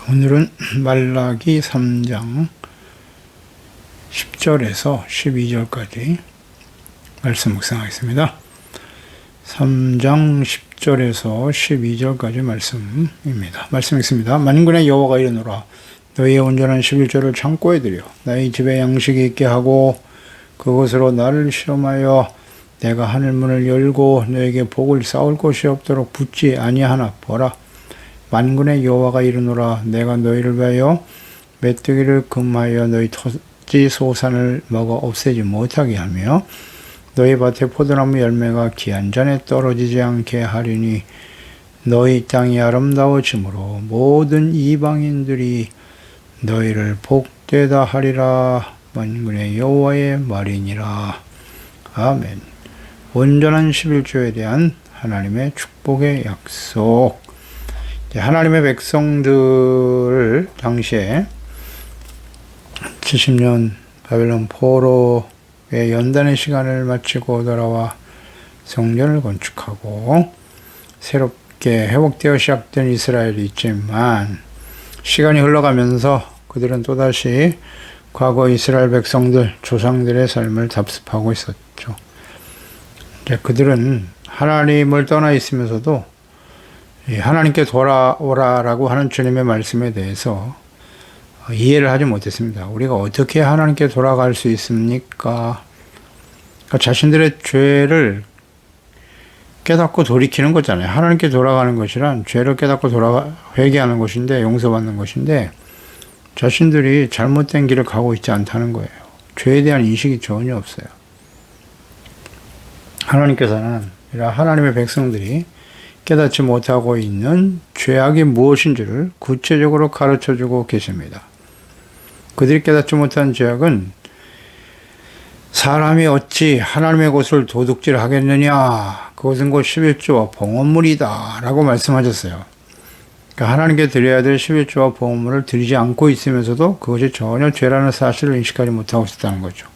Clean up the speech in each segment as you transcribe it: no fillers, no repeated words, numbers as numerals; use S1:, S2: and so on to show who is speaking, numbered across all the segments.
S1: 오늘은 말라기 3장 10절에서 12절까지 말씀 묵상하겠습니다. 3장 10절에서 12절까지 말씀입니다. 말씀 읽습니다. 만군의 여호와가 이르노라. 너희의 온전한 11조를 창고에 들여 너희 집에 양식이 있게 하고 그것으로 나를 시험하여 내가 하늘문을 열고 너에게 복을 쌓을 곳이 없도록 붙지 아니하나 보라. 만군의 여호와가 이르노라. 내가 너희를 위하여 메뚜기를 금하여 너희 토지 소산을 먹어 없애지 못하게 하며 너희 밭에 포도나무 열매가 기한 전에 떨어지지 않게 하리니 너희 땅이 아름다워지므로 모든 이방인들이 너희를 복되다 하리라. 만군의 여호와의 말이니라. 아멘. 온전한 11조에 대한 하나님의 축복의 약속. 하나님의 백성들을 당시에 70년 바벨론 포로의 연단의 시간을 마치고 돌아와 성전을 건축하고 새롭게 회복되어 시작된 이스라엘이 있지만 시간이 흘러가면서 그들은 또다시 과거 이스라엘 백성들, 조상들의 삶을 답습하고 있었죠. 그들은 하나님을 떠나 있으면서도 하나님께 돌아오라라고 하는 주님의 말씀에 대해서 이해를 하지 못했습니다. 우리가 어떻게 하나님께 돌아갈 수 있습니까? 그러니까 자신들의 죄를 깨닫고 돌이키는 거잖아요. 하나님께 돌아가는 것이란 죄를 깨닫고 회개하는 것인데, 용서받는 것인데, 자신들이 잘못된 길을 가고 있지 않다는 거예요. 죄에 대한 인식이 전혀 없어요. 하나님께서는 이런 하나님의 백성들이 깨닫지 못하고 있는 죄악이 무엇인지를 구체적으로 가르쳐주고 계십니다. 그들이 깨닫지 못한 죄악은 사람이 어찌 하나님의 것을 도둑질하겠느냐, 그것은 곧 11조와 봉헌물이다 라고 말씀하셨어요. 그러니까 하나님께 드려야 될 11조와 봉헌물을 드리지 않고 있으면서도 그것이 전혀 죄라는 사실을 인식하지 못하고 있었다는 거죠.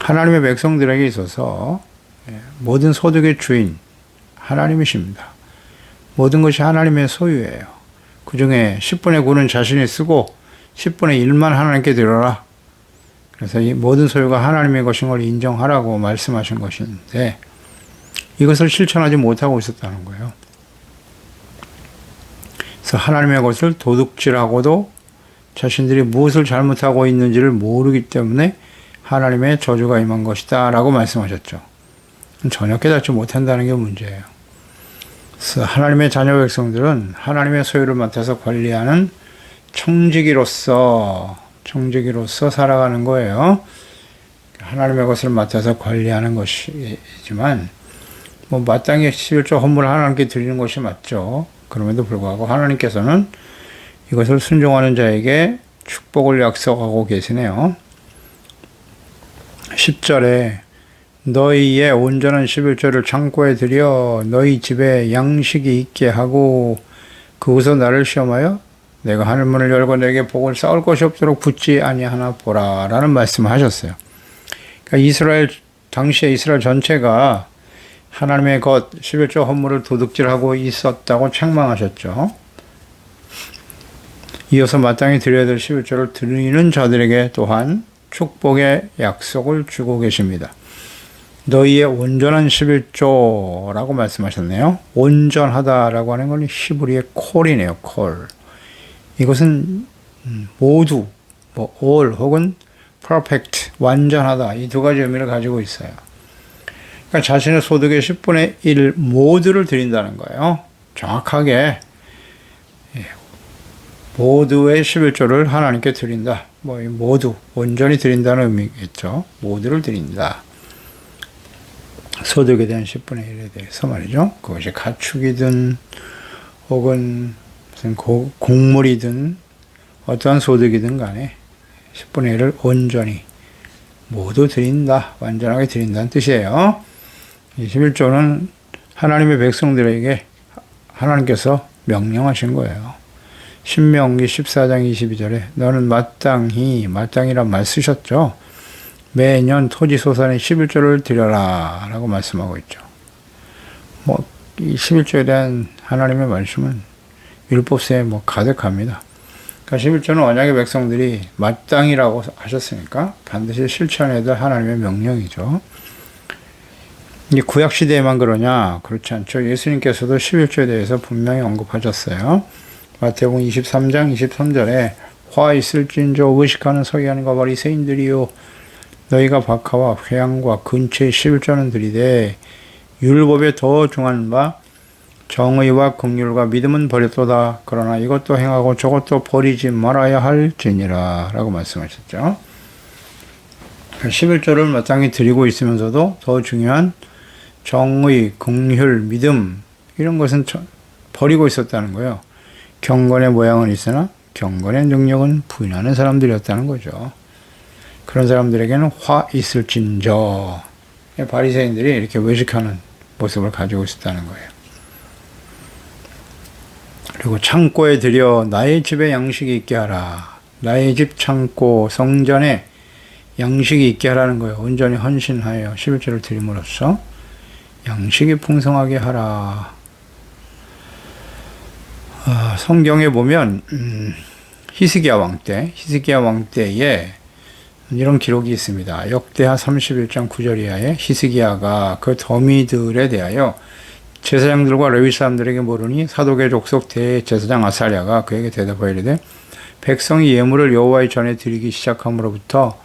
S1: 하나님의 백성들에게 있어서 모든 소득의 주인 하나님이십니다. 모든 것이 하나님의 소유예요. 그 중에 10분의 9는 자신이 쓰고 10분의 1만 하나님께 드려라. 그래서 이 모든 소유가 하나님의 것인 걸 인정하라고 말씀하신 것인데 이것을 실천하지 못하고 있었다는 거예요. 그래서 하나님의 것을 도둑질하고도 자신들이 무엇을 잘못하고 있는지를 모르기 때문에 하나님의 저주가 임한 것이다 라고 말씀하셨죠. 전혀 깨닫지 못한다는 게 문제예요. 그래서 하나님의 자녀 백성들은 하나님의 소유를 맡아서 관리하는 청지기로서 살아가는 거예요. 하나님의 것을 맡아서 관리하는 것이지만 마땅히 11조 헌물을 하나님께 드리는 것이 맞죠. 그럼에도 불구하고 하나님께서는 이것을 순종하는 자에게 축복을 약속하고 계시네요. 10절에 너희의 온전한 11조를 창고에 들여 너희 집에 양식이 있게 하고 그것으로 나를 시험하여 내가 하늘문을 열고 내게 복을 쌓을 것이 없도록 붙지 아니하나 보라 라는 말씀을 하셨어요. 그러니까 당시에 이스라엘 전체가 하나님의 것 11조 헌물을 도둑질하고 있었다고 책망하셨죠. 이어서 마땅히 드려야 될 11조를 드리는 자들에게 또한 축복의 약속을 주고 계십니다. 너희의 온전한 11조라고 말씀하셨네요. 온전하다라고 하는 건 히브리의 콜이네요. 콜. 이것은 모두, all 혹은 perfect, 완전하다. 이 두 가지 의미를 가지고 있어요. 그러니까 자신의 소득의 10분의 1 모두를 드린다는 거예요. 정확하게 모두의 11조를 하나님께 드린다. 모두, 온전히 드린다는 의미겠죠. 모두를 드린다. 소득에 대한 10분의 1에 대해서 말이죠. 그것이 가축이든 혹은 무슨 곡물이든 어떠한 소득이든 간에 10분의 1을 온전히 모두 드린다. 완전하게 드린다는 뜻이에요. 11조는 하나님의 백성들에게 하나님께서 명령하신 거예요. 신명기 14장 22절에 너는 마땅히란 말 쓰셨죠. 매년 토지소산의 11조를 드려라 라고 말씀하고 있죠. 이 11조에 대한 하나님의 말씀은 율법서에 뭐 가득합니다. 그러니까 11조는 언약의 백성들이 마땅히라고 하셨으니까 반드시 실천해야 될 하나님의 명령이죠. 이 구약 시대에만 그러냐? 그렇지 않죠. 예수님께서도 11조에 대해서 분명히 언급하셨어요. 마태복음 23장 23절에 화 있을진저 의식하는 서기관과 바리새인들이요 너희가 박하와 회양과 근처의 11조는 들이되 율법에 더 중한 바 정의와 긍휼과 믿음은 버렸도다. 그러나 이것도 행하고 저것도 버리지 말아야 할지니라 라고 말씀하셨죠. 11조를 마땅히 드리고 있으면서도 더 중요한 정의, 긍휼, 믿음 이런 것은 버리고 있었다는 거예요. 경건의 모양은 있으나 경건의 능력은 부인하는 사람들이었다는 거죠. 그런 사람들에게는 화 있을진저 바리새인들이 이렇게 외식하는 모습을 가지고 있었다는 거예요. 그리고 창고에 들여 나의 집에 양식이 있게 하라. 나의 집 창고 성전에 양식이 있게 하라는 거예요. 온전히 헌신하여 11조를 드림으로써 양식이 풍성하게 하라. 성경에 보면 히스기야 왕 때에 이런 기록이 있습니다. 역대하 31장 9절 이하에 히스기야가 그 더미들에 대하여 제사장들과 레위 사람들에게 모르니 사독의 족속 대제사장 아사랴가 그에게 대답하여 이르되 백성이 예물을 여호와의 전에 드리기 시작함으로부터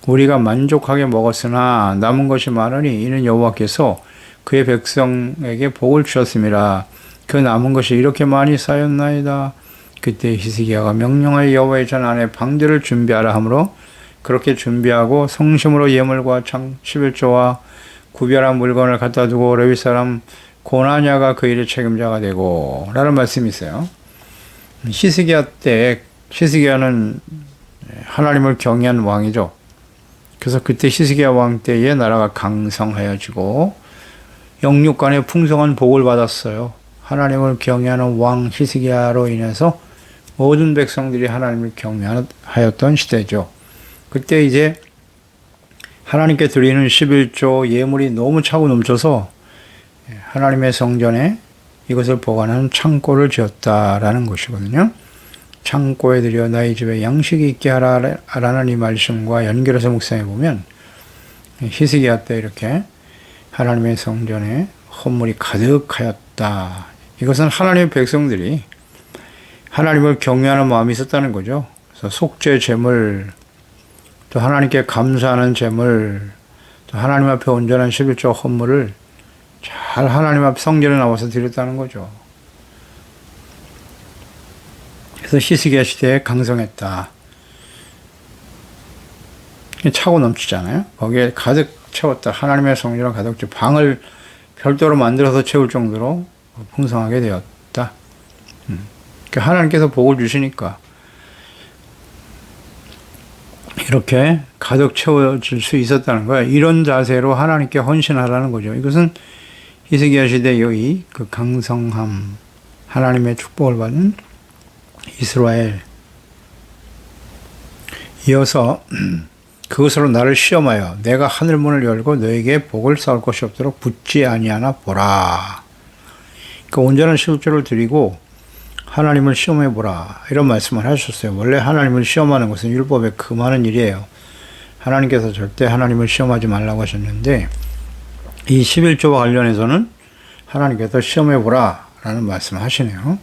S1: 우리가 만족하게 먹었으나 남은 것이 많으니 이는 여호와께서 그의 백성에게 복을 주셨음이라. 그 남은 것이 이렇게 많이 쌓였나이다. 그때 히스기야가 명령하여 여호와의 전 안에 방제를 준비하라 하므로 그렇게 준비하고 성심으로 예물과 11조와 구별한 물건을 갖다 두고 레위 사람 고나냐가 그 일의 책임자가 되고 라는 말씀이 있어요. 히스기야는 하나님을 경외한 왕이죠. 그래서 그때 히스기야 왕 때에 나라가 강성하여지고 영육간에 풍성한 복을 받았어요. 하나님을 경외하는 왕 히스기야로 인해서 모든 백성들이 하나님을 경외하였던 시대죠. 그때 이제 하나님께 드리는 11조 예물이 너무 차고 넘쳐서 하나님의 성전에 이것을 보관하는 창고를 지었다라는 것이거든요. 창고에 들여 나의 집에 양식이 있게 하라라는 이 말씀과 연결해서 묵상해 보면 히스기야 때 이렇게 하나님의 성전에 헌물이 가득하였다. 이것은 하나님의 백성들이 하나님을 경외하는 마음이 있었다는 거죠. 그래서 속죄 제물, 또 하나님께 감사하는 제물, 또 하나님 앞에 온전한 11조 헌물을 잘 하나님 앞 성전에 나와서 드렸다는 거죠. 그래서 히스기야 시대에 강성했다. 차고 넘치잖아요. 거기에 가득 채웠다. 하나님의 성전을 가득 채워 방을 별도로 만들어서 채울 정도로 풍성하게 되었다. 그러니까 하나님께서 복을 주시니까 이렇게 가득 채워질 수 있었다는 거예요. 이런 자세로 하나님께 헌신하라는 거죠. 이것은 히스기야 시대의 그 강성함, 하나님의 축복을 받은 이스라엘. 이어서 그것으로 나를 시험하여 내가 하늘문을 열고 너에게 복을 쌓을 것이 없도록 붙지 아니하나 보라. 그 온전한 11조를 드리고 하나님을 시험해 보라. 이런 말씀을 하셨어요. 원래 하나님을 시험하는 것은 율법에 금하는 일이에요. 하나님께서 절대 하나님을 시험하지 말라고 하셨는데 이 11조와 관련해서는 하나님께서 시험해 보라 라는 말씀을 하시네요.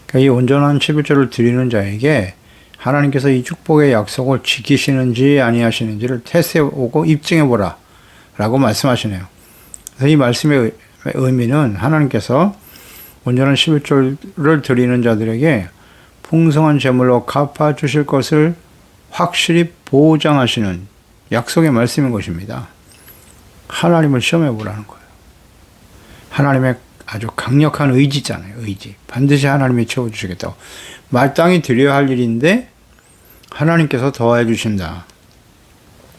S1: 그러니까 이 온전한 11조를 드리는 자에게 하나님께서 이 축복의 약속을 지키시는지 아니하시는지를 테스트해보고 입증해보라 라고 말씀하시네요. 그래서 이 말씀의 의미는 하나님께서 온전한 11조를 드리는 자들에게 풍성한 제물로 갚아주실 것을 확실히 보장하시는 약속의 말씀인 것입니다. 하나님을 시험해보라는 거예요. 하나님의 아주 강력한 의지잖아요. 의지. 반드시 하나님이 채워주시겠다고. 마땅히 드려야 할 일인데 하나님께서 더해 주신다.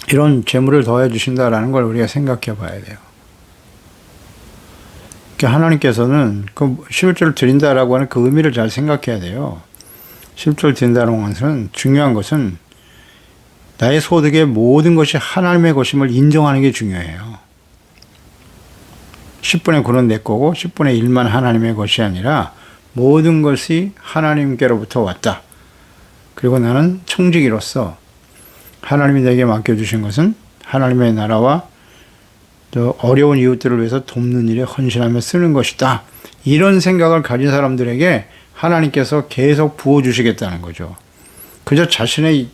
S1: 이런 재물을 더해 주신다라는 걸 우리가 생각해 봐야 돼요. 그러니까 하나님께서는 그 11조를 드린다라고 하는 그 의미를 잘 생각해야 돼요. 11조를 드린다는 것은 중요한 것은 나의 소득의 모든 것이 하나님의 것임을 인정하는 게 중요해요. 10분의 9는 내 거고 10분의 1만 하나님의 것이 아니라 모든 것이 하나님께로부터 왔다. 그리고 나는 청지기로서 하나님이 내게 맡겨주신 것은 하나님의 나라와 또 어려운 이웃들을 위해서 돕는 일에 헌신하며 쓰는 것이다. 이런 생각을 가진 사람들에게 하나님께서 계속 부어주시겠다는 거죠. 그저 자신의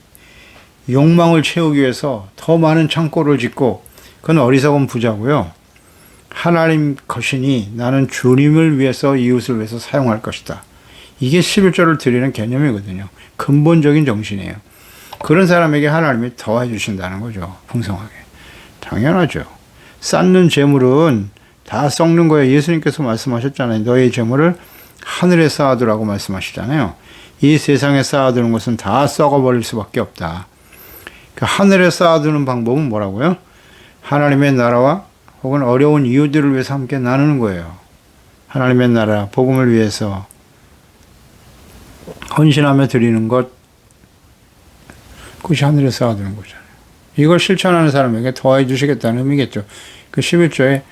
S1: 욕망을 채우기 위해서 더 많은 창고를 짓고, 그건 어리석은 부자고요. 하나님 것이니 나는 주님을 위해서, 이웃을 위해서 사용할 것이다. 이게 11조를 드리는 개념이거든요. 근본적인 정신이에요. 그런 사람에게 하나님이 더해 주신다는 거죠. 풍성하게. 당연하죠. 쌓는 재물은 다 썩는 거예요. 예수님께서 말씀하셨잖아요. 너의 재물을 하늘에 쌓아두라고 말씀하시잖아요. 이 세상에 쌓아두는 것은 다 썩어버릴 수밖에 없다. 그러니까 하늘에 쌓아두는 방법은 뭐라고요? 하나님의 나라와 혹은 어려운 이웃들을 위해서 함께 나누는 거예요. 하나님의 나라, 복음을 위해서 헌신하며 드리는 것, 그것이 하늘에 쌓아두는 거잖아요. 이걸 실천하는 사람에게 더해 주시겠다는 의미겠죠. 그 11조의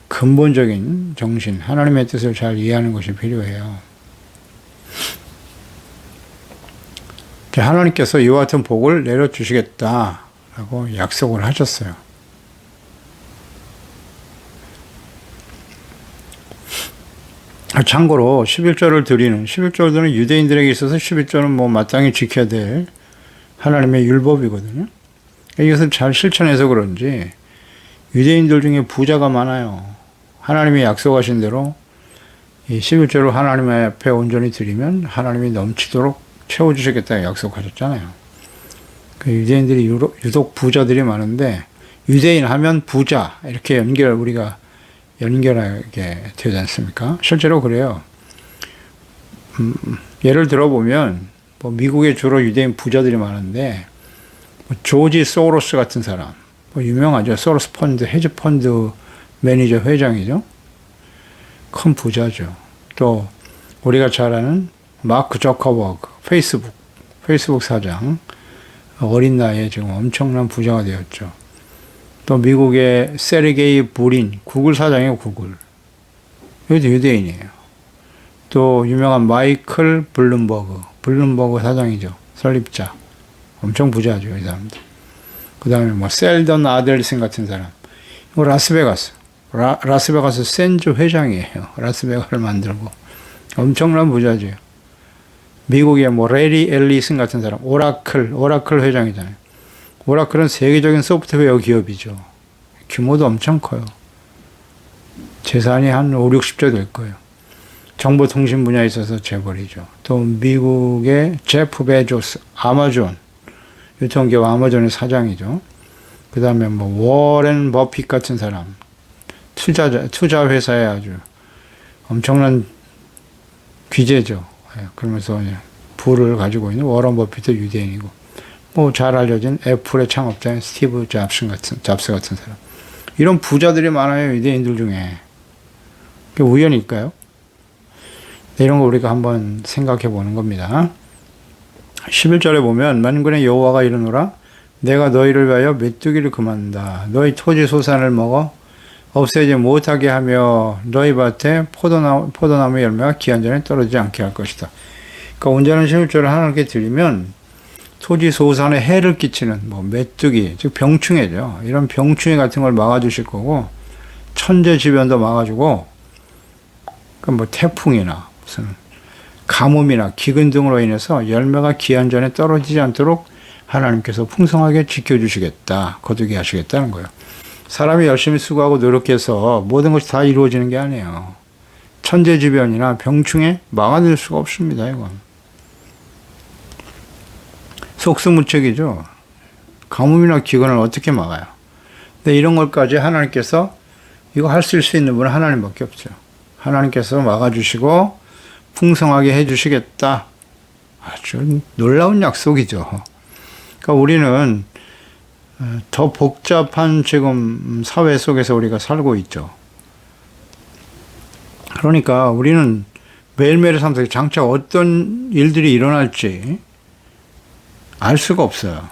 S1: 근본적인 정신, 하나님의 뜻을 잘 이해하는 것이 필요해요. 하나님께서 이와 같은 복을 내려주시겠다라고 약속을 하셨어요. 참고로 11조를 드리는, 11조는 유대인들에게 있어서 11조는 뭐 마땅히 지켜야 될 하나님의 율법이거든요. 이것을 잘 실천해서 그런지 유대인들 중에 부자가 많아요. 하나님이 약속하신 대로 이 11조를 하나님 앞에 온전히 드리면 하나님이 넘치도록 채워주시겠다 약속하셨잖아요. 그 유대인들이 유독 부자들이 많은데, 유대인 하면 부자 이렇게 우리가 연결하게 되지 않습니까? 실제로 그래요. 예를 들어보면 뭐 미국에 주로 유대인 부자들이 많은데, 뭐 조지 소로스 같은 사람, 뭐 유명하죠. 소로스 펀드, 헤지 펀드 매니저 회장이죠. 큰 부자죠. 또 우리가 잘 아는 마크 저커버그, 페이스북 사장, 어린 나이에 지금 엄청난 부자가 되었죠. 또 미국의 세르게이 브린, 구글 사장이에요, 구글. 여기도 유대인이에요. 또 유명한 마이클 블룸버그 사장이죠. 설립자. 엄청 부자죠, 이 사람들. 그 다음에 뭐 셀던 아델슨 같은 사람. 라스베가스 샌즈 회장이에요. 라스베가스를 만들고. 엄청난 부자죠. 미국의 뭐 레리 앨리슨 같은 사람, 오라클 회장이잖아요. 오라클은 세계적인 소프트웨어 기업이죠. 규모도 엄청 커요. 재산이 한 5, 60조 될 거예요. 정보통신 분야에 있어서 재벌이죠. 또 미국의 제프 베조스, 아마존, 유통기업 아마존의 사장이죠. 그 다음에 뭐 워렌 버핏 같은 사람, 투자 회사에 아주 엄청난 귀재죠. 그러면서 부를 가지고 있는 워런 버핏도 유대인이고, 뭐 잘 알려진 애플의 창업자인 스티브 잡스 같은 사람. 이런 부자들이 많아요, 유대인들 중에. 그게 우연일까요? 이런 거 우리가 한번 생각해 보는 겁니다. 11절에 보면 만군의 여호와가 이르노라, 내가 너희를 위하여 메뚜기를 금한다. 너희 토지 소산을 먹어 없애지 못하게 하며 너희 밭에 포도나무 열매가 기한전에 떨어지지 않게 할 것이다. 그러니까 온전한 11절을 하나님께 드리면 토지 소산에 해를 끼치는 뭐 메뚜기, 즉 병충해죠. 이런 병충해 같은 걸 막아주실 거고, 천재지변도 막아주고, 그러니까 뭐 태풍이나 무슨 가뭄이나 기근 등으로 인해서 열매가 기한전에 떨어지지 않도록 하나님께서 풍성하게 지켜주시겠다, 거두게 하시겠다는 거예요. 사람이 열심히 수고하고 노력해서 모든 것이 다 이루어지는 게 아니에요. 천재지변이나 병충해 막아낼 수가 없습니다, 이건. 속수무책이죠. 가뭄이나 기근을 어떻게 막아요? 근데 이런 것까지 하나님께서 이거 할 수 있는 분은 하나님밖에 없죠. 하나님께서 막아주시고 풍성하게 해주시겠다. 아주 놀라운 약속이죠. 그러니까 우리는 더 복잡한 지금 사회 속에서 우리가 살고 있죠. 그러니까 우리는 매일매일 삶 속에 장차 어떤 일들이 일어날지 알 수가 없어요.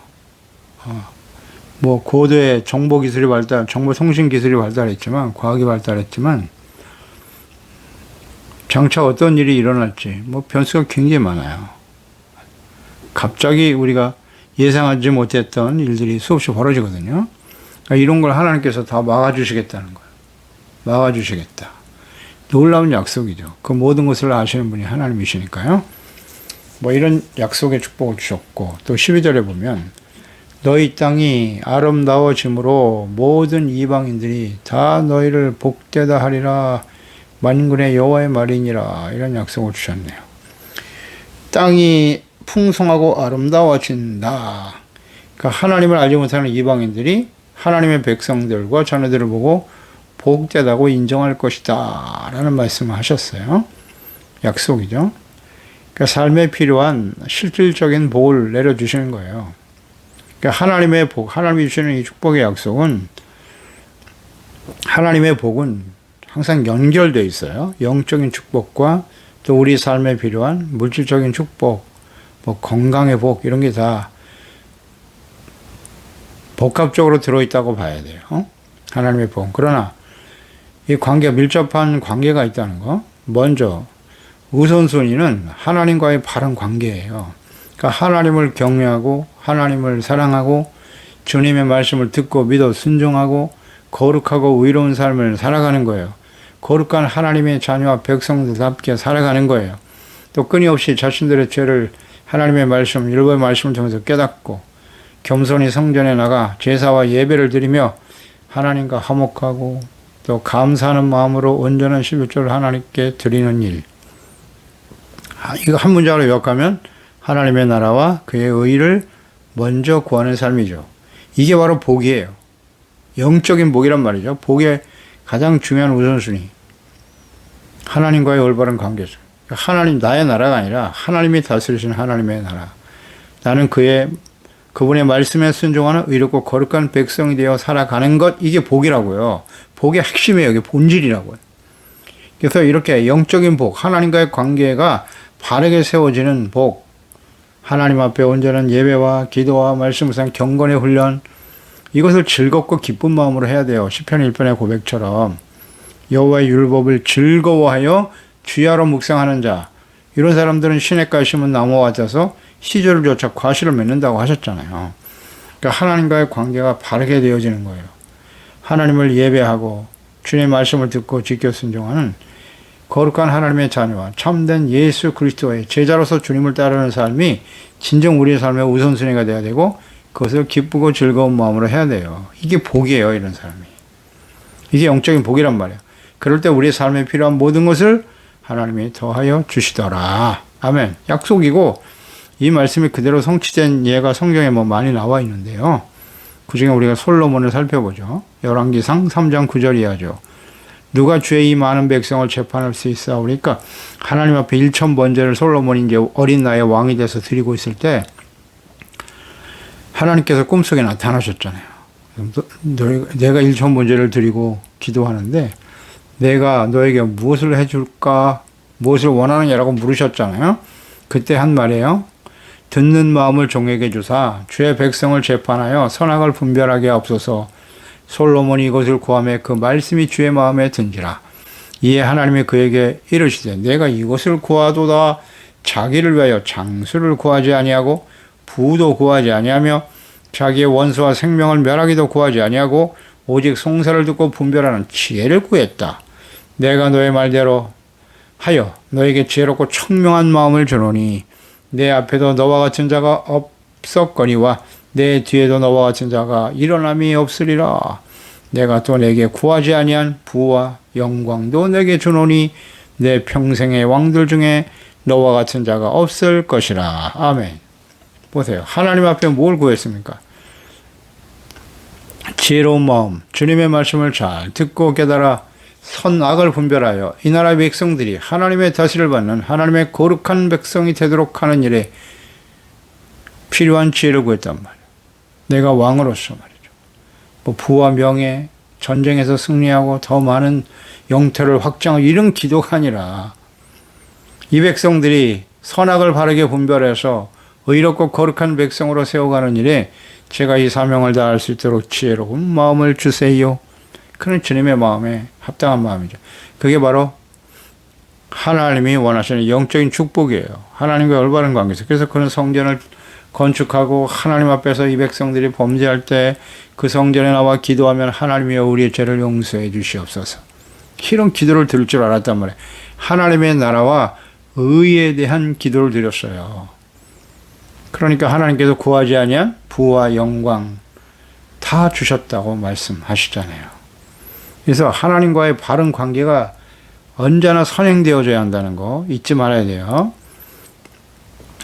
S1: 뭐 고도의 정보기술이 정보통신기술이 발달했지만, 과학이 발달했지만, 장차 어떤 일이 일어날지 뭐 변수가 굉장히 많아요. 갑자기 우리가 예상하지 못했던 일들이 수없이 벌어지거든요. 그러니까 이런 걸 하나님께서 다 막아주시겠다는 거예요. 막아주시겠다. 놀라운 약속이죠. 그 모든 것을 아시는 분이 하나님이시니까요. 뭐 이런 약속의 축복을 주셨고, 또 12절에 보면 너희 땅이 아름다워짐으로 모든 이방인들이 다 너희를 복되다 하리라. 만군의 여호와의 말이니라. 이런 약속을 주셨네요. 땅이 풍성하고 아름다워진다. 그러니까 하나님을 알지 못하는 이방인들이 하나님의 백성들과 자녀들을 보고 복되다고 인정할 것이다 라는 말씀을 하셨어요. 약속이죠. 그러니까 삶에 필요한 실질적인 복을 내려주시는 거예요. 그러니까 하나님의 복, 하나님이 주시는 이 축복의 약속은, 하나님의 복은 항상 연결되어 있어요. 영적인 축복과 또 우리 삶에 필요한 물질적인 축복, 뭐 건강의 복, 이런 게 다 복합적으로 들어있다고 봐야 돼요. 하나님의 복. 그러나 이 관계가 밀접한 관계가 있다는 거. 먼저 우선순위는 하나님과의 바른 관계예요. 그러니까 하나님을 경외하고 하나님을 사랑하고 주님의 말씀을 듣고 믿어 순종하고 거룩하고 의로운 삶을 살아가는 거예요. 거룩한 하나님의 자녀와 백성들답게 살아가는 거예요. 또 끊임없이 자신들의 죄를 하나님의 말씀, 율법의 말씀을 통해서 깨닫고 겸손히 성전에 나가 제사와 예배를 드리며 하나님과 화목하고 또 감사하는 마음으로 온전한 11조를 하나님께 드리는 일. 이거 한 문장으로 요약하면 하나님의 나라와 그의 의를 먼저 구하는 삶이죠. 이게 바로 복이에요. 영적인 복이란 말이죠. 복의 가장 중요한 우선순위. 하나님과의 올바른 관계죠. 하나님, 나의 나라가 아니라 하나님이 다스리시는 하나님의 나라. 나는 그분의 말씀에 순종하는 의롭고 거룩한 백성이 되어 살아가는 것, 이게 복이라고요. 복의 핵심이에요. 이게 본질이라고요. 그래서 이렇게 영적인 복, 하나님과의 관계가 바르게 세워지는 복, 하나님 앞에 온전한 예배와 기도와 말씀 묵상, 경건의 훈련, 이것을 즐겁고 기쁜 마음으로 해야 돼요. 시편 1편의 고백처럼 여호와의 율법을 즐거워하여 주야로 묵상하는 자, 이런 사람들은 시냇가에 심은 나무와 같아서 시절을 쫓아 과실을 맺는다고 하셨잖아요. 그러니까 하나님과의 관계가 바르게 되어지는 거예요. 하나님을 예배하고 주님의 말씀을 듣고 지켜 순종하는 거룩한 하나님의 자녀와 참된 예수 그리스도의 제자로서 주님을 따르는 삶이 진정 우리의 삶의 우선순위가 되어야 되고, 그것을 기쁘고 즐거운 마음으로 해야 돼요. 이게 복이에요, 이런 사람이. 이게 영적인 복이란 말이에요. 그럴 때 우리의 삶에 필요한 모든 것을 하나님이 더하여 주시더라. 아멘. 약속이고, 이 말씀이 그대로 성취된 예가 성경에 뭐 많이 나와 있는데요. 그 중에 우리가 솔로몬을 살펴보죠. 열왕기상 3장 9절 이하죠. 누가 주의 이 많은 백성을 재판할 수 있사오니까 하나님 앞에 1,000번제를 솔로몬이 이제 어린 나이에 왕이 돼서 드리고 있을 때 하나님께서 꿈속에 나타나셨잖아요. 내가 1,000번제를 드리고 기도하는데 내가 너에게 무엇을 해줄까, 무엇을 원하느냐라고 물으셨잖아요. 그때 한 말이에요. 듣는 마음을 종에게 주사 주의 백성을 재판하여 선악을 분별하게 하옵소서. 솔로몬이 이것을 구하매 그 말씀이 주의 마음에 든지라. 이에 하나님이 그에게 이르시되 내가 이것을 구하도다. 자기를 위하여 장수를 구하지 아니하고 부도 구하지 아니하며 자기의 원수와 생명을 멸하기도 구하지 아니하고 오직 송사를 듣고 분별하는 지혜를 구했다. 내가 너의 말대로 하여 너에게 지혜롭고 청명한 마음을 주노니 내 앞에도 너와 같은 자가 없었거니와 내 뒤에도 너와 같은 자가 일어남이 없으리라. 내가 또 내게 구하지 아니한 부와 영광도 내게 주노니 내 평생의 왕들 중에 너와 같은 자가 없을 것이라. 아멘. 보세요. 하나님 앞에 뭘 구했습니까? 지혜로운 마음, 주님의 말씀을 잘 듣고 깨달아 선악을 분별하여 이 나라의 백성들이 하나님의 다스리를 받는 하나님의 거룩한 백성이 되도록 하는 일에 필요한 지혜를 구했단 말이에요. 내가 왕으로서 말이죠. 뭐 부와 명예, 전쟁에서 승리하고 더 많은 영토를 확장하고 이런 기도가 아니라 이 백성들이 선악을 바르게 분별해서 의롭고 거룩한 백성으로 세워가는 일에 제가 이 사명을 다할 수 있도록 지혜로운 마음을 주세요. 그는 주님의 마음에 합당한 마음이죠. 그게 바로 하나님이 원하시는 영적인 축복이에요. 하나님과 올바른 관계에서. 그래서 그런 성전을 건축하고 하나님 앞에서 이 백성들이 범죄할 때 그 성전에 나와 기도하면 하나님이여 우리의 죄를 용서해 주시옵소서. 이런 기도를 들을 줄 알았단 말이에요. 하나님의 나라와 의에 대한 기도를 드렸어요. 그러니까 하나님께서 구하지 아니한 부와 영광 다 주셨다고 말씀하시잖아요. 그래서 하나님과의 바른 관계가 언제나 선행되어져야 한다는 거 잊지 말아야 돼요.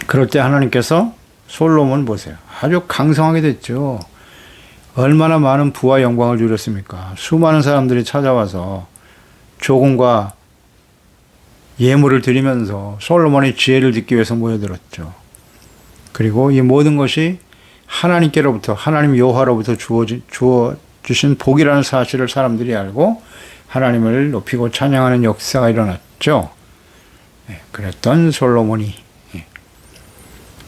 S1: 그럴 때 하나님께서 솔로몬 보세요. 아주 강성하게 됐죠. 얼마나 많은 부와 영광을 누렸습니까? 수많은 사람들이 찾아와서 조공과 예물을 드리면서 솔로몬의 지혜를 듣기 위해서 모여들었죠. 그리고 이 모든 것이 하나님께로부터, 하나님 여호와로부터 주어 주신 복이라는 사실을 사람들이 알고 하나님을 높이고 찬양하는 역사가 일어났죠. 그랬던 솔로몬이,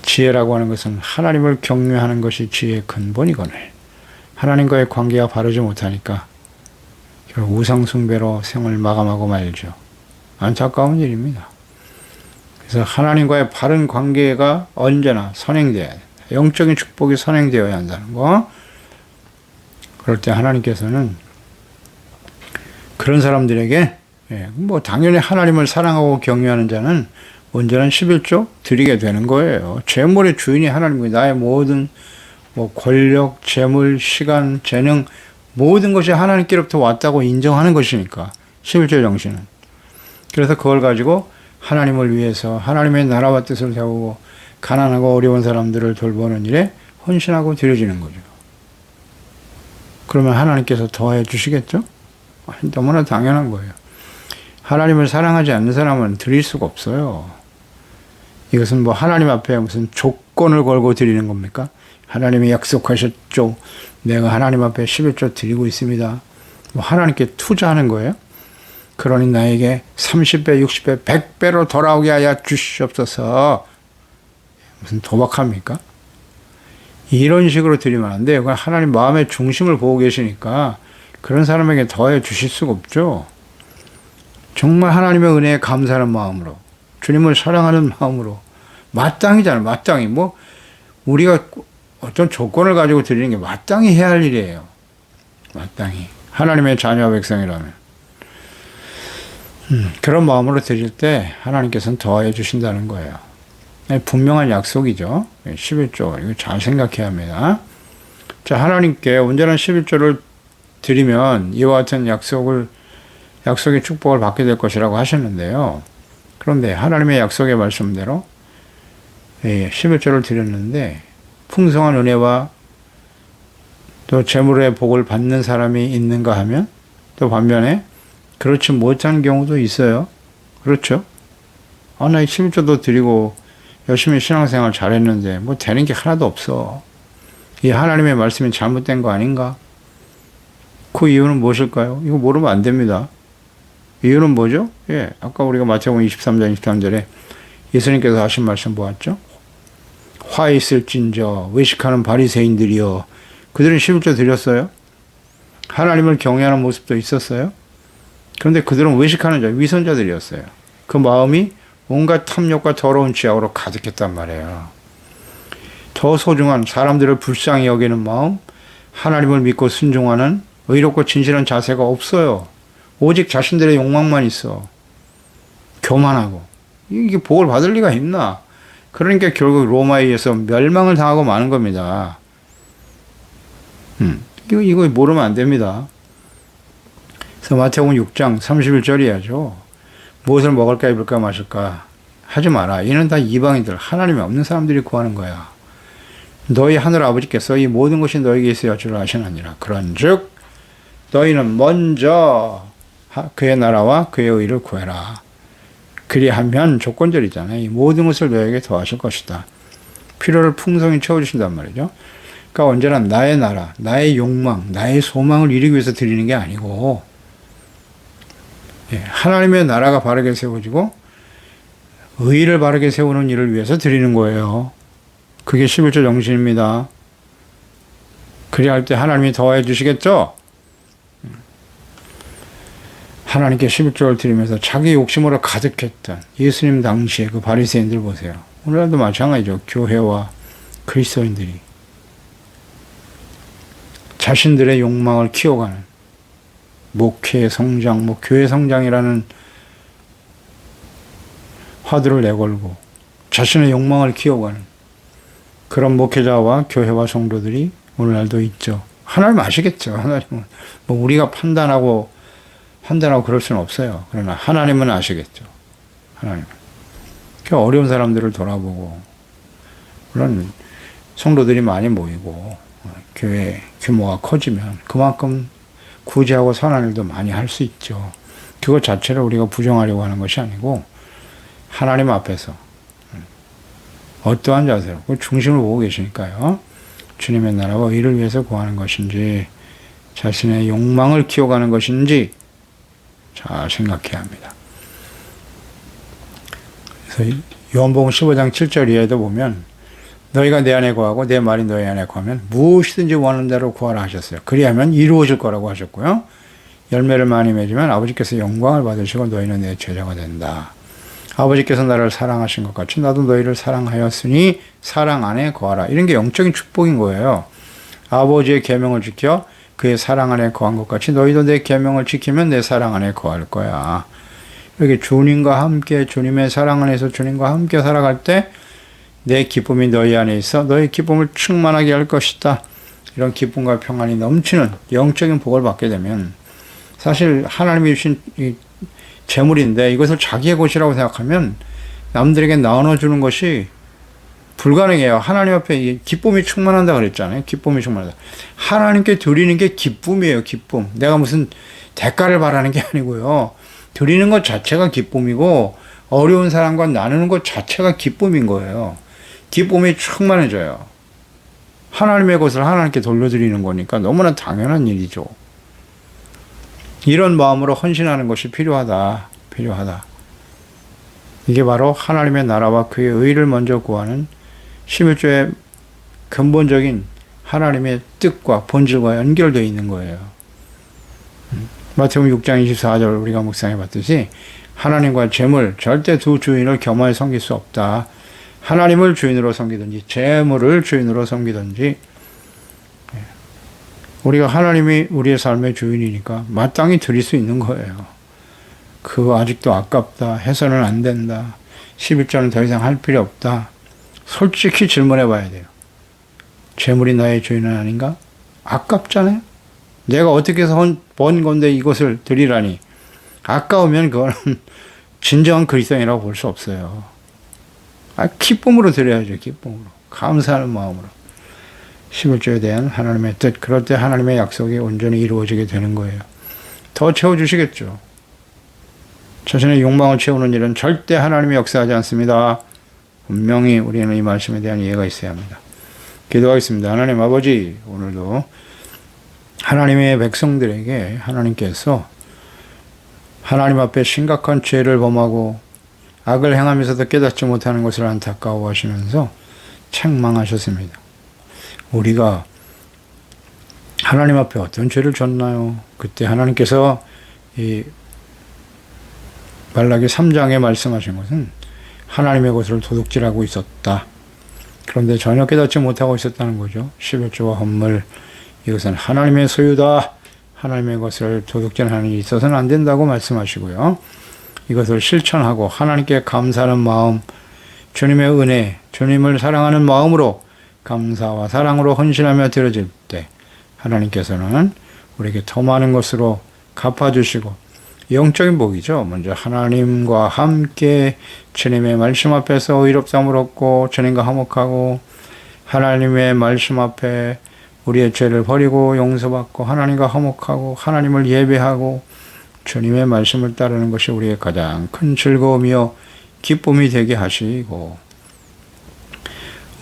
S1: 지혜라고 하는 것은 하나님을 경외하는 것이 지혜의 근본이거늘 하나님과의 관계가 바르지 못하니까 결국 우상숭배로 생을 마감하고 말죠. 안타까운 일입니다. 그래서 하나님과의 바른 관계가 언제나 선행되어야 된다. 영적인 축복이 선행되어야 한다는 거. 그럴 때 하나님께서는 그런 사람들에게 뭐 당연히 하나님을 사랑하고 경외하는 자는 온전한 11조 드리게 되는 거예요. 재물의 주인이 하나님이고 나의 모든 뭐 권력, 재물, 시간, 재능 모든 것이 하나님께로부터 왔다고 인정하는 것이니까 11조 정신은. 그래서 그걸 가지고 하나님을 위해서 하나님의 나라와 뜻을 세우고 가난하고 어려운 사람들을 돌보는 일에 헌신하고 드려지는 거죠. 그러면 하나님께서 더해 주시겠죠? 너무나 당연한 거예요. 하나님을 사랑하지 않는 사람은 드릴 수가 없어요. 이것은 뭐 하나님 앞에 무슨 조건을 걸고 드리는 겁니까? 하나님이 약속하셨죠. 내가 하나님 앞에 11조 드리고 있습니다. 뭐 하나님께 투자하는 거예요? 그러니 나에게 30배, 60배, 100배로 돌아오게 하여 주시옵소서. 무슨 도박합니까? 이런 식으로 드리면 안 돼요. 하나님 마음의 중심을 보고 계시니까 그런 사람에게 더해 주실 수가 없죠. 정말 하나님의 은혜에 감사하는 마음으로, 주님을 사랑하는 마음으로, 마땅히잖아요. 마땅히. 뭐 우리가 어떤 조건을 가지고 드리는 게 마땅히 해야 할 일이에요. 마땅히. 하나님의 자녀와 백성이라면. 그런 마음으로 드릴 때 하나님께서는 더해 주신다는 거예요. 분명한 약속이죠. 11조. 이거 잘 생각해야 합니다. 자, 하나님께 온전한 11조를 드리면 이와 같은 약속의 축복을 받게 될 것이라고 하셨는데요. 그런데 하나님의 약속의 말씀대로 11조를 드렸는데 풍성한 은혜와 또 재물의 복을 받는 사람이 있는가 하면 또 반면에 그렇지 못한 경우도 있어요. 그렇죠? 나 11조도 드리고 열심히 신앙생활 잘했는데 뭐 되는 게 하나도 없어. 이 하나님의 말씀이 잘못된 거 아닌가? 그 이유는 무엇일까요? 이거 모르면 안 됩니다. 이유는 뭐죠? 아까 우리가 마태복음 23장 23절에 예수님께서 하신 말씀 보았죠? 화 있을진저 외식하는 바리새인들이여. 그들은 11조 드렸어요. 하나님을 경외하는 모습도 있었어요. 그런데 그들은 외식하는 자, 위선자들이었어요. 그 마음이 온갖 탐욕과 더러운 지약으로 가득했단 말이에요. 더 소중한 사람들을 불쌍히 여기는 마음, 하나님을 믿고 순종하는 의롭고 진실한 자세가 없어요. 오직 자신들의 욕망만 있어. 교만하고. 이게 복을 받을 리가 있나? 그러니까 결국 로마에 의해서 멸망을 당하고 마는 겁니다. 이거 모르면 안 됩니다. 그래서 마태복음 6장 31절이야죠. 무엇을 먹을까 입을까 마실까 하지 마라. 이는 다 이방인들, 하나님이 없는 사람들이 구하는 거야. 너희 하늘 아버지께서 이 모든 것이 너에게 있어야 줄 아시느니라. 그런즉 너희는 먼저 그의 나라와 그의 의를 구해라. 그리하면 조건절이잖아요. 이 모든 것을 너에게 더하실 것이다. 필요를 풍성히 채워주신단 말이죠. 그러니까 언제나 나의 나라, 나의 욕망, 나의 소망을 이루기 위해서 드리는 게 아니고 하나님의 나라가 바르게 세워지고 의를 바르게 세우는 일을 위해서 드리는 거예요. 그게 11조 정신입니다. 그리할 때 하나님이 더해 주시겠죠? 하나님께 11조를 드리면서 자기 욕심으로 가득했던 예수님 당시에 그 바리새인들 보세요. 오늘날도 마찬가지죠. 교회와 그리스도인들이 자신들의 욕망을 키워가는 목회 성장, 교회 성장이라는 화두를 내걸고 자신의 욕망을 키워가는 그런 목회자와 교회와 성도들이 오늘날도 있죠. 하나님 아시겠죠. 하나님은 우리가 판단하고 그럴 수는 없어요. 그러나 하나님은 아시겠죠. 하나님은. 어려운 사람들을 돌아보고 물론 성도들이 많이 모이고 교회 규모가 커지면 그만큼 구제하고 선한 일도 많이 할 수 있죠. 그것 자체를 우리가 부정하려고 하는 것이 아니고 하나님 앞에서 어떠한 자세로 그 중심을 보고 계시니까요. 주님의 나라와 의를 위해서 구하는 것인지 자신의 욕망을 키워가는 것인지 잘 생각해야 합니다. 그래서 요한복음 15장 7절 이하에도 보면 너희가 내 안에 거하고 내 말이 너희 안에 거하면 무엇이든지 원하는 대로 구하라 하셨어요. 그리하면 이루어질 거라고 하셨고요. 열매를 많이 맺으면 아버지께서 영광을 받으시고 너희는 내 제자가 된다. 아버지께서 나를 사랑하신 것 같이 나도 너희를 사랑하였으니 사랑 안에 거하라. 이런 게 영적인 축복인 거예요. 아버지의 계명을 지켜 그의 사랑 안에 거한 것 같이 너희도 내 계명을 지키면 내 사랑 안에 거할 거야. 이렇게 주님과 함께 주님의 사랑 안에서 주님과 함께 살아갈 때 내 기쁨이 너희 안에 있어 너희 기쁨을 충만하게 할 것이다. 이런 기쁨과 평안이 넘치는 영적인 복을 받게 되면 사실 하나님이 주신 이 재물인데 이것을 자기의 것이라고 생각하면 남들에게 나눠주는 것이 불가능해요. 하나님 앞에 기쁨이 충만한다 그랬잖아요. 기쁨이 충만하다. 하나님께 드리는 게 기쁨이에요. 기쁨. 내가 무슨 대가를 바라는 게 아니고요. 드리는 것 자체가 기쁨이고 어려운 사람과 나누는 것 자체가 기쁨인 거예요. 기쁨이 충만해져요. 하나님의 것을 하나님께 돌려드리는 거니까 너무나 당연한 일이죠. 이런 마음으로 헌신하는 것이 필요하다. 이게 바로 하나님의 나라와 그의 의를 먼저 구하는 11조의 근본적인 하나님의 뜻과 본질과 연결되어 있는 거예요. 마태복음 6장 24절 우리가 묵상해 봤듯이 하나님과 재물, 절대 두 주인을 겸하여 섬길 수 없다. 하나님을 주인으로 섬기든지 재물을 주인으로 섬기든지 우리가 하나님이 우리의 삶의 주인이니까 마땅히 드릴 수 있는 거예요. 그거 아직도 아깝다. 해서는 안 된다. 11조는 더 이상 할 필요 없다. 솔직히 질문해 봐야 돼요. 재물이 나의 주인은 아닌가? 아깝잖아요. 내가 어떻게 해서 번 건데 이것을 드리라니. 아까우면 그거는 진정한 그리스도인이라고 볼 수 없어요. 기쁨으로 드려야죠. 기쁨으로. 감사하는 마음으로. 11조에 대한 하나님의 뜻, 그럴 때 하나님의 약속이 온전히 이루어지게 되는 거예요. 더 채워주시겠죠. 자신의 욕망을 채우는 일은 절대 하나님이 역사하지 않습니다. 분명히 우리는 이 말씀에 대한 이해가 있어야 합니다. 기도하겠습니다. 하나님 아버지, 오늘도 하나님의 백성들에게 하나님께서 하나님 앞에 심각한 죄를 범하고 악을 행하면서도 깨닫지 못하는 것을 안타까워하시면서 책망하셨습니다. 우리가 하나님 앞에 어떤 죄를 졌나요? 그때 하나님께서 이 말라기 3장에 말씀하신 것은 하나님의 것을 도둑질하고 있었다. 그런데 전혀 깨닫지 못하고 있었다는 거죠. 11조와 헌물, 이것은 하나님의 소유다. 하나님의 것을 도둑질하는 일이 있어서는 안 된다고 말씀하시고요. 이것을 실천하고 하나님께 감사하는 마음, 주님의 은혜, 주님을 사랑하는 마음으로 감사와 사랑으로 헌신하며 드려질 때 하나님께서는 우리에게 더 많은 것으로 갚아주시고 영적인 복이죠. 먼저 하나님과 함께 주님의 말씀 앞에서 의롭다함을 얻고 주님과 화목하고 하나님의 말씀 앞에 우리의 죄를 버리고 용서받고 하나님과 화목하고 하나님을 예배하고 주님의 말씀을 따르는 것이 우리의 가장 큰 즐거움이요 기쁨이 되게 하시고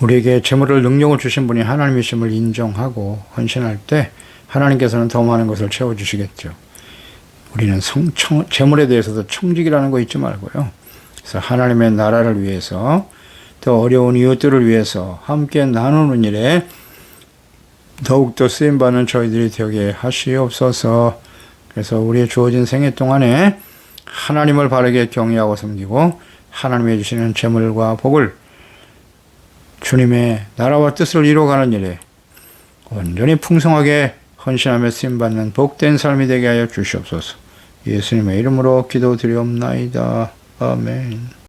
S1: 우리에게 재물을 능력을 주신 분이 하나님이심을 인정하고 헌신할 때 하나님께서는 더 많은 것을 채워주시겠죠. 우리는 재물에 대해서도 청직이라는 거 잊지 말고요. 그래서 하나님의 나라를 위해서 더 어려운 이웃들을 위해서 함께 나누는 일에 더욱더 쓰임받는 저희들이 되게 하시옵소서. 그래서 우리의 주어진 생애 동안에 하나님을 바르게 경외하고 섬기고 하나님이 주시는 재물과 복을 주님의 나라와 뜻을 이루어가는 일에 온전히 풍성하게 헌신하며 쓰임받는 복된 삶이 되게 하여 주시옵소서. 예수님의 이름으로 기도드리옵나이다. 아멘.